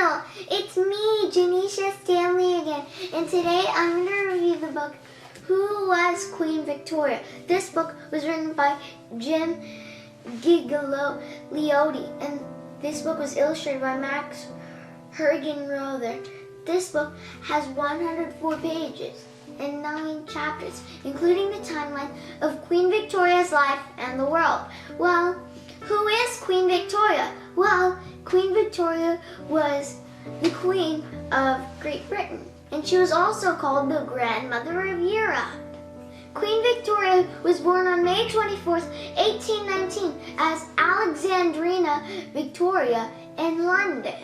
channel. It's me, Jenisha Stanley again, and today I'm going to review the book, Who Was Queen Victoria? This book was written by Jim Gigliotti, and this book was illustrated by Hergenrother. This book has 104 pages and 9 chapters, including the timeline of Queen Victoria's life and the world. Well, who is Queen Victoria? Well, Queen Victoria was the Queen of Great Britain, and she was also called the Grandmother of Europe. Queen Victoria was born on May 24th, 1819 as Alexandrina Victoria in London,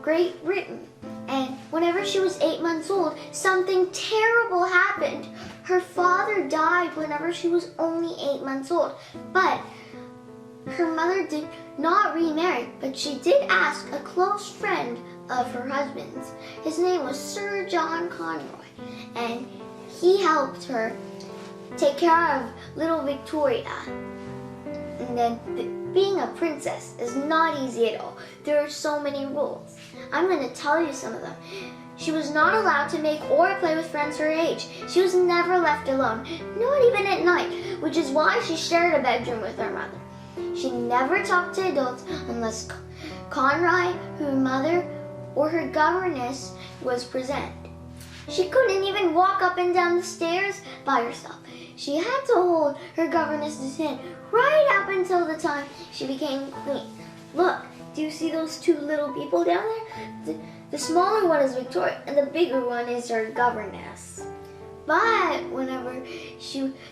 Great Britain. And whenever she was 8 months old, something terrible happened. Her father died whenever she was only 8 months old, but her mother did not remarry, but she did ask a close friend of her husband's. His name was Sir John Conroy, and he helped her take care of little Victoria. And then being a princess is not easy at all. There are so many rules. I'm going to tell you some of them. She was not allowed to make or play with friends her age. She was never left alone, not even at night, which is why she shared a bedroom with her mother. She never talked to adults unless Conroy, her mother, or her governess was present. She couldn't even walk up and down the stairs by herself. She had to hold her governess's hand right up until the time she became queen. Look, do you see those two little people down there? The smaller one is Victoria, and the bigger one is her governess. But whenever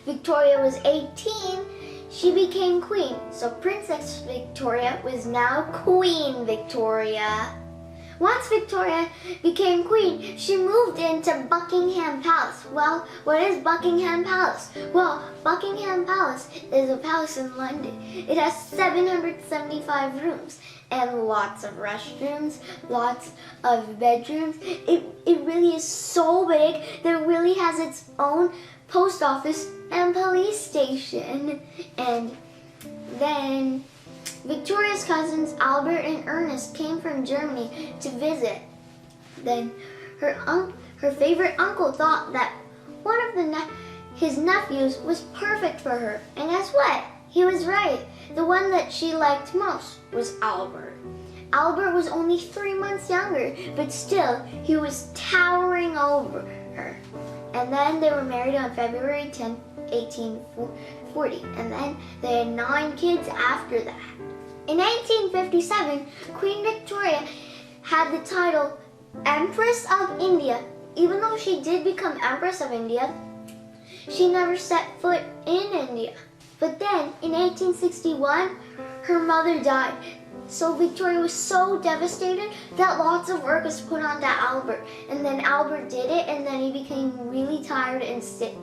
Victoria was 18, she became queen. So Princess Victoria was now Queen Victoria. Once Victoria became queen, she moved into Buckingham Palace. Well, what is Buckingham Palace? Well, Buckingham Palace is a palace in London. It has 775 rooms and lots of restrooms, lots of bedrooms. It really is so big that it really has its own post office and police station. And then Victoria's cousins Albert and Ernest came from Germany to visit. Then her favorite uncle thought that one of his nephews was perfect for her. And guess what? He was right. The one that she liked most was Albert. Albert was only 3 months younger, but still, he was towering over her. And then they were married on February 10, 1840, and then they had 9 kids after that. In 1857, Queen Victoria had the title Empress of India. Even though she did become Empress of India, she never set foot in India. But then, in 1861, her mother died. So Victoria was so devastated that lots of work was put onto Albert. And then Albert did it, and then he became really tired and sick.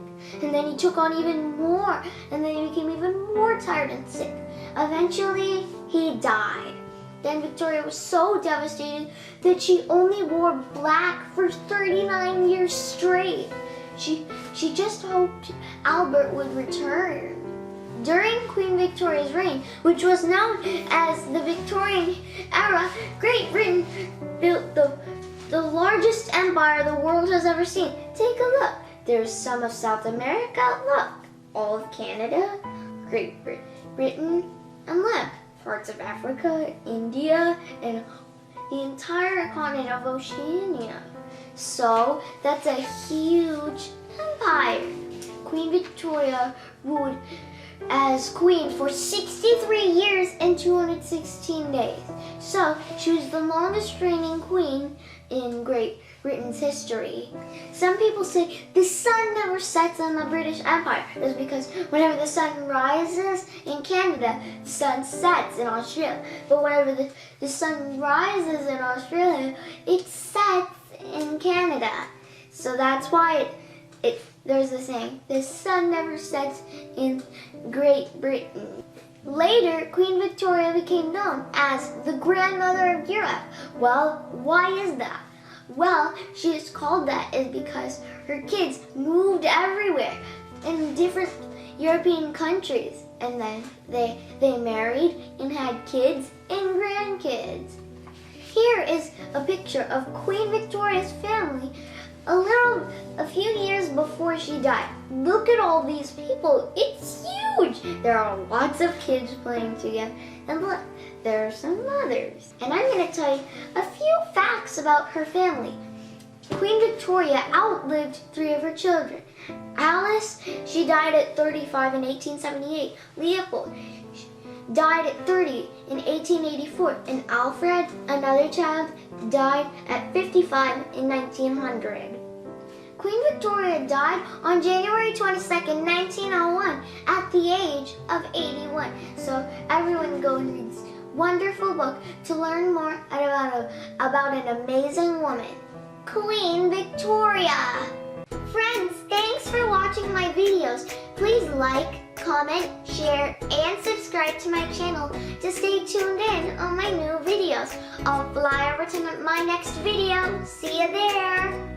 And then he took on even more, and then he became even more tired and sick. Eventually, he died. Then Victoria was so devastated that she only wore black for 39 years straight. She just hoped Albert would return. During Queen Victoria's reign, which was known as the Victorian era, Great Britain built the largest empire the world has ever seen. Take a look. There's some of South America, look, all of Canada, Great Britain, and look, parts of Africa, India, and the entire continent of Oceania. So that's a huge empire. Queen Victoria ruled as queen for 63 years and 216 days. So she was the longest reigning queen in Great Britain's history. Some people say the sun never sets on the British Empire. That's because whenever the sun rises in Canada, the sun sets in Australia. But whenever the sun rises in Australia, it sets in Canada. So that's why there's the saying, the sun never sets in Great Britain. Later, Queen Victoria became known as the Grandmother of Europe. Well, why is that? Well, she is called that is because her kids moved everywhere in different European countries. And then they married and had kids and grandkids. Here is a picture of Queen Victoria's family a few years before she died. Look at all these people. It's huge. There are lots of kids playing together. And look, there are some mothers. And I'm going to tell you a few facts about her family. Queen Victoria outlived 3 of her children. Alice, she died at 35 in 1878. Leopold died at 30 in 1884. And Alfred, another child, died at 55 in 1900. Queen Victoria died on January 22nd, 1901 at the age of 81. So everyone go read this wonderful book to learn more about an amazing woman, Queen Victoria. Friends, thanks for watching my videos. Please like, comment, share, and subscribe to my channel to stay tuned in on my new videos. I'll fly over to my next video. See you there.